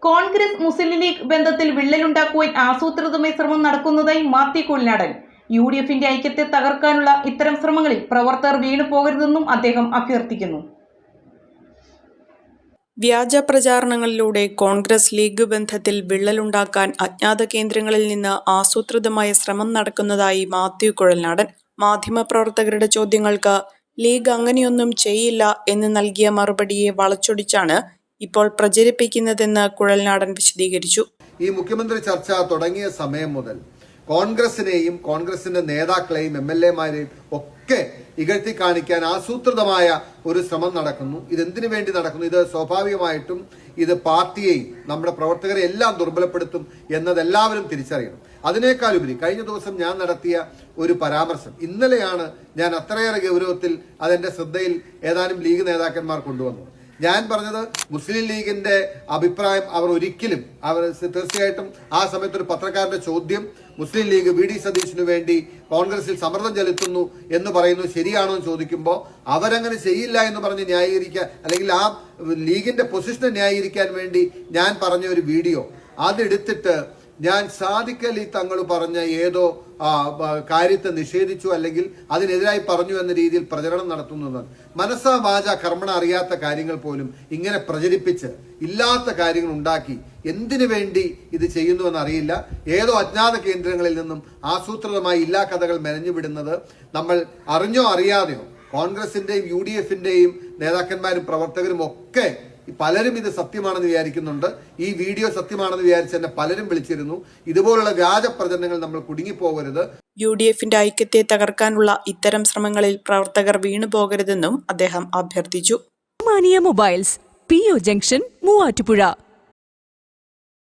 Congress Muslim league ബന്ധത്തിൽ വിള്ളലുണ്ടാക്കുവാൻ ആസൂത്രിതമായ ശ്രമം നടക്കുന്നതായി മാത്യു കുഴൽനാടൻ. UDFന്റെ ഐക്യത്തെ തകർക്കാനുള്ള ഇത്തരം ശ്രമങ്ങളിൽ പ്രവർത്തകർ വീണു പോകരുതെന്നും അദ്ദേഹം അഭ്യർത്ഥിക്കുന്നു. വ്യാജ പ്രചാരണങ്ങളിലൂടെ കോൺഗ്രസ് ലീഗ് ബന്ധത്തിൽ വിള്ളലുണ്ടാക്കാൻ അജ്ഞാത കേന്ദ്രങ്ങളിൽ നിന്ന് ആസൂത്രിതമായ ശ്രമം നടക്കുന്നതായി മാത്യു കുഴൽനാടൻ. മാധ്യമപ്രവർത്തകരുടെ ചോദ്യങ്ങൾക്ക് ലീഗ് അങ്ങനെയൊന്നും ചെയ്യില്ല എന്ന് നൽകിയ മറുപടിയെ വളച്ചൊടിച്ചാണ് ഇപ്പോൾ പ്രചരിപ്പിക്കുന്നതെന്ന് കുഴൽനാടൻ വിശദീകരിച്ചു. ഈ മുഖ്യമന്ത്രി ചർച്ച തുടങ്ങിയ സമയം മുതൽ കോൺഗ്രസിനെയും കോൺഗ്രസിന്റെ നേതാക്കളെയും MLA-മാരെയും ഒക്കെ ഇകഴ്ത്തി കാണിക്കാൻ ആസൂത്രിതമായ ഒരു ശ്രമം നടക്കുന്നു. ഇതെന്തിനു വേണ്ടി നടക്കുന്നു? ഇത് സ്വാഭാവികമായിട്ടും ഇത് പാർട്ടിയെയും നമ്മുടെ പ്രവർത്തകരെ എല്ലാം ദുർബലപ്പെടുത്തും എന്നതെല്ലാവരും തിരിച്ചറിയണം. അതിനേക്കാളുപരി കഴിഞ്ഞ ദിവസം ഞാൻ നടത്തിയ ഒരു പരാമർശം ഇന്നലെയാണ് ഞാൻ അത്രയേറെ ഗൗരവത്തിൽ അതെന്റെ ശ്രദ്ധയിൽ ഏതാനും ലീഗ് നേതാക്കന്മാർ കൊണ്ടുവന്നു. ഞാൻ പറഞ്ഞത് മുസ്ലിം ലീഗിന്റെ അഭിപ്രായം അവർ തീർച്ചയായിട്ടും ആ സമയത്ത് ഒരു പത്രക്കാരന്റെ ചോദ്യം, മുസ്ലിം ലീഗ് VD സതീശിനു വേണ്ടി കോൺഗ്രസിൽ സമ്മർദ്ദം ചെലുത്തുന്നു എന്ന് പറയുന്നു, ശരിയാണോ എന്ന് ചോദിക്കുമ്പോൾ അവരങ്ങനെ ചെയ്യില്ല എന്ന് പറഞ്ഞ് ന്യായീകരിക്കാൻ, അല്ലെങ്കിൽ ആ ലീഗിന്റെ പൊസിഷനെ ന്യായീകരിക്കാൻ വേണ്ടി ഞാൻ പറഞ്ഞ ഒരു വീഡിയോ അതെടുത്തിട്ട് ഞാൻ സാദിഖ് അലി തങ്ങൾ പറഞ്ഞ ഏതോ കാര്യത്തെ നിഷേധിച്ചു അല്ലെങ്കിൽ അതിനെതിരായി പറഞ്ഞു എന്ന രീതിയിൽ പ്രചരണം നടത്തുന്നതാണ്. മനസ്സാ വാച കർമ്മണ അറിയാത്ത കാര്യങ്ങൾ പോലും ഇങ്ങനെ പ്രചരിപ്പിച്ച് ഇല്ലാത്ത കാര്യങ്ങൾ ഉണ്ടാക്കി എന്തിനു വേണ്ടി ഇത് ചെയ്യുന്നുവെന്ന് അറിയില്ല. ഏതോ അജ്ഞാത കേന്ദ്രങ്ങളിൽ നിന്നും ആസൂത്രിതമായി ഇല്ലാ കഥകൾ മെനഞ്ഞുവിടുന്നത് നമ്മൾ അറിഞ്ഞോ അറിയാതെയോ കോൺഗ്രസിന്റെയും UDFന്റെയും നേതാക്കന്മാരും പ്രവർത്തകരും ഒക്കെ പലരും ഇത് സത്യമാണെന്ന് വിചാരിക്കുന്നുണ്ട്. ഈ വീഡിയോ സത്യമാണെന്ന് വിചാരിച്ച് തന്നെ പലരും വിളിച്ചിരുന്നു. ഇതുപോലുള്ള വ്യാജ പ്രചരണങ്ങൾ നമ്മൾ കുടുങ്ങിപ്പോകരുത്. UDFന്റെ ഐക്യത്തെ തകർക്കാനുള്ള ഇത്തരം ശ്രമങ്ങളിൽ പ്രവർത്തകർ വീണു പോകരുതെന്നും അദ്ദേഹം അഭ്യർത്ഥിച്ചു. Mobiles PO junction Muvattupuzha.